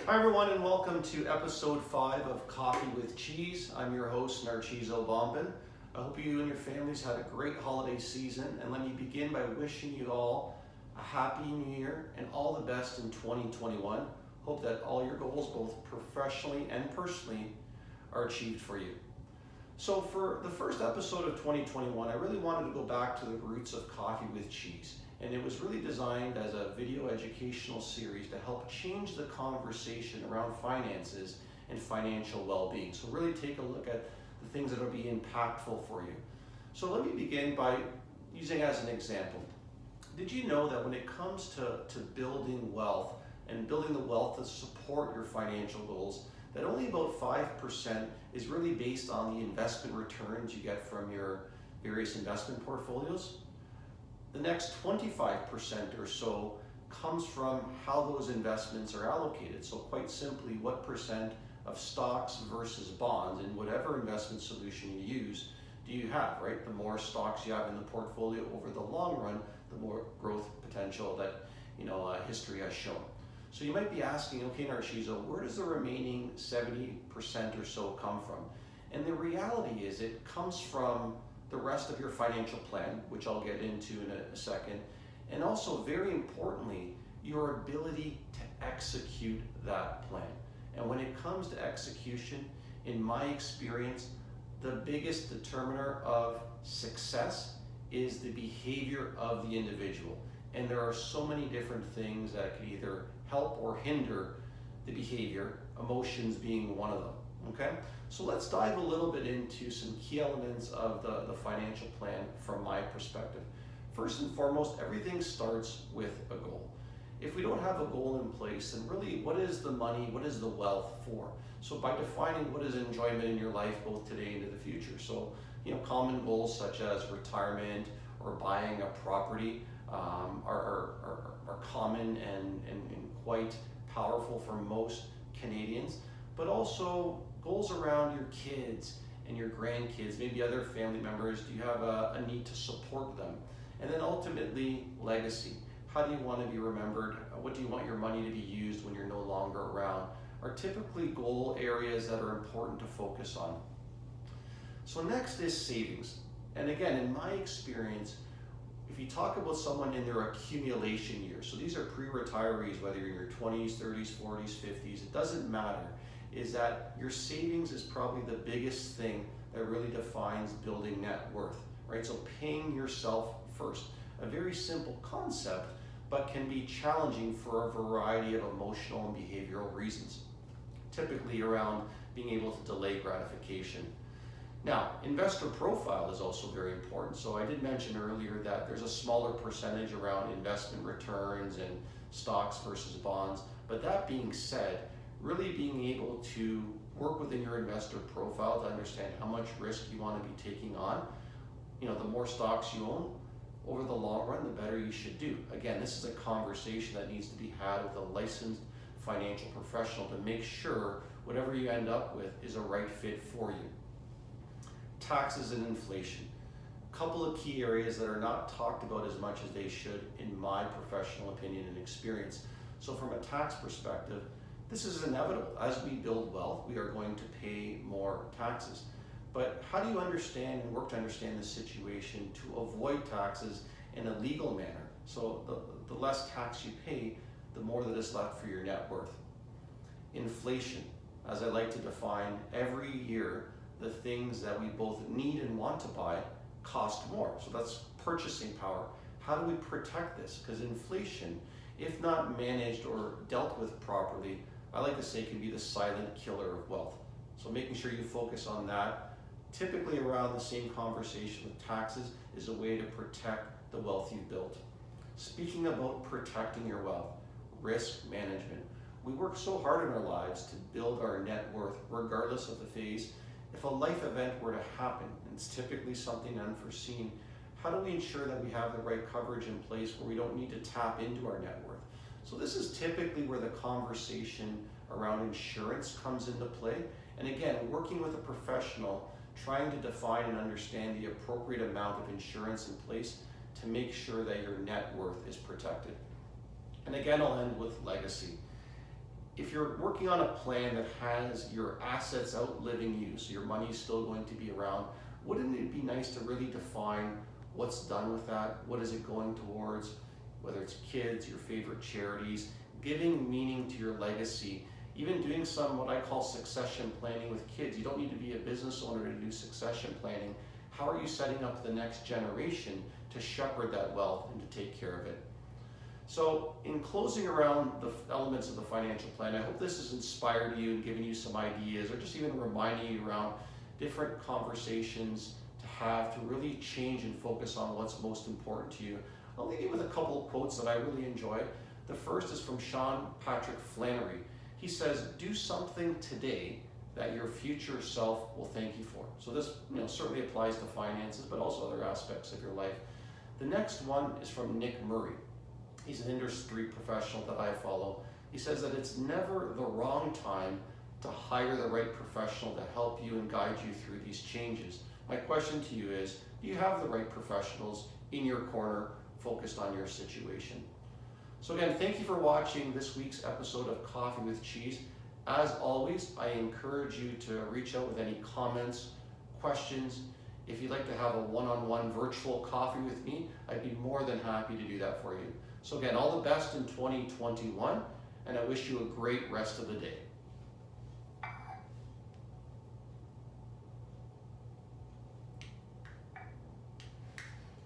Hi everyone, and welcome to episode 5 of Coffee with Cheese. I'm your host, Narciso Bomben. I hope you and your families had a great holiday season, and let me begin by wishing you all a happy new year and all the best in 2021. Hope that all your goals, both professionally and personally, are achieved for you. So for the first episode of 2021, I really wanted to go back to the roots of Coffee with Cheese. And it was really designed as a video educational series to help change the conversation around finances and financial well-being. So really take a look at the things that will be impactful for you. So let me begin by using as an example. Did you know that when it comes to building wealth and building the wealth to support your financial goals, that only about 5% is really based on the investment returns you get from your various investment portfolios? The next 25% or so comes from how those investments are allocated. So quite simply, what percent of stocks versus bonds in whatever investment solution you use do you have, right? The more stocks you have in the portfolio over the long run, the more growth potential that history has shown. So you might be asking, okay, Narciso, where does the remaining 70% or so come from? And the reality is it comes from the rest of your financial plan, which I'll get into in a second, and also very importantly, your ability to execute that plan. And when it comes to execution, in my experience, the biggest determiner of success is the behavior of the individual. And there are so many different things that can either help or hinder the behavior, emotions being one of them. Okay, so let's dive a little bit into some key elements of the financial plan from my perspective. First and foremost, everything starts with a goal. If we don't have a goal in place, then really what is the money, what is the wealth for? So by defining what is enjoyment in your life, both today and into the future. So, common goals such as retirement or buying a property are common and quite powerful for most Canadians, but also goals around your kids and your grandkids, maybe other family members. Do you have a need to support them? And then ultimately, legacy. How do you want to be remembered? What do you want your money to be used when you're no longer around? Are typically goal areas that are important to focus on. So next is savings. And again, in my experience, if you talk about someone in their accumulation years, so these are pre-retirees, whether you're in your 20s, 30s, 40s, 50s, it doesn't matter, is that your savings is probably the biggest thing that really defines building net worth, right? So paying yourself first. A very simple concept, but can be challenging for a variety of emotional and behavioral reasons, typically around being able to delay gratification. Now, investor profile is also very important. So I did mention earlier that there's a smaller percentage around investment returns and stocks versus bonds. But that being said, really being able to work within your investor profile to understand how much risk you want to be taking on. The more stocks you own, over the long run, the better you should do. Again, this is a conversation that needs to be had with a licensed financial professional to make sure whatever you end up with is a right fit for you. Taxes and inflation. A couple of key areas that are not talked about as much as they should in my professional opinion and experience. So from a tax perspective, this is inevitable. As we build wealth, we are going to pay more taxes. But how do you understand and work to understand the situation to avoid taxes in a legal manner? So the less tax you pay, the more that is left for your net worth. Inflation, as I like to define, every year the things that we both need and want to buy cost more. So that's purchasing power. How do we protect this? Because inflation, if not managed or dealt with properly, I like to say can be the silent killer of wealth. So making sure you focus on that, typically around the same conversation with taxes, is a way to protect the wealth you've built. Speaking about protecting your wealth, risk management. We work so hard in our lives to build our net worth, regardless of the phase. If a life event were to happen, and it's typically something unforeseen, how do we ensure that we have the right coverage in place where we don't need to tap into our net worth? So this is typically where the conversation around insurance comes into play. And again, working with a professional, trying to define and understand the appropriate amount of insurance in place to make sure that your net worth is protected. And again, I'll end with legacy. if you're working on a plan that has your assets outliving you, so your money is still going to be around, wouldn't it be nice to really define what's done with that? What is it going towards? Whether it's kids, your favorite charities, giving meaning to your legacy, even doing some what I call succession planning with kids. You don't need to be a business owner to do succession planning. How are you setting up the next generation to shepherd that wealth and to take care of it? So in closing around the elements of the financial plan, I hope this has inspired you and given you some ideas, or just even reminding you around different conversations to have to really change and focus on what's most important to you. I'll leave you with a couple of quotes that I really enjoy. The first is from Sean Patrick Flannery. He says, do something today that your future self will thank you for. So this certainly applies to finances, but also other aspects of your life. The next one is from Nick Murray. He's an industry professional that I follow. He says that it's never the wrong time to hire the right professional to help you and guide you through these changes. My question to you is, do you have the right professionals in your corner focused on your situation? So again, thank you for watching this week's episode of Coffee with Cheese. As always, I encourage you to reach out with any comments, questions. If you'd like to have a one-on-one virtual coffee with me, I'd be more than happy to do that for you. So again, all the best in 2021, and I wish you a great rest of the day.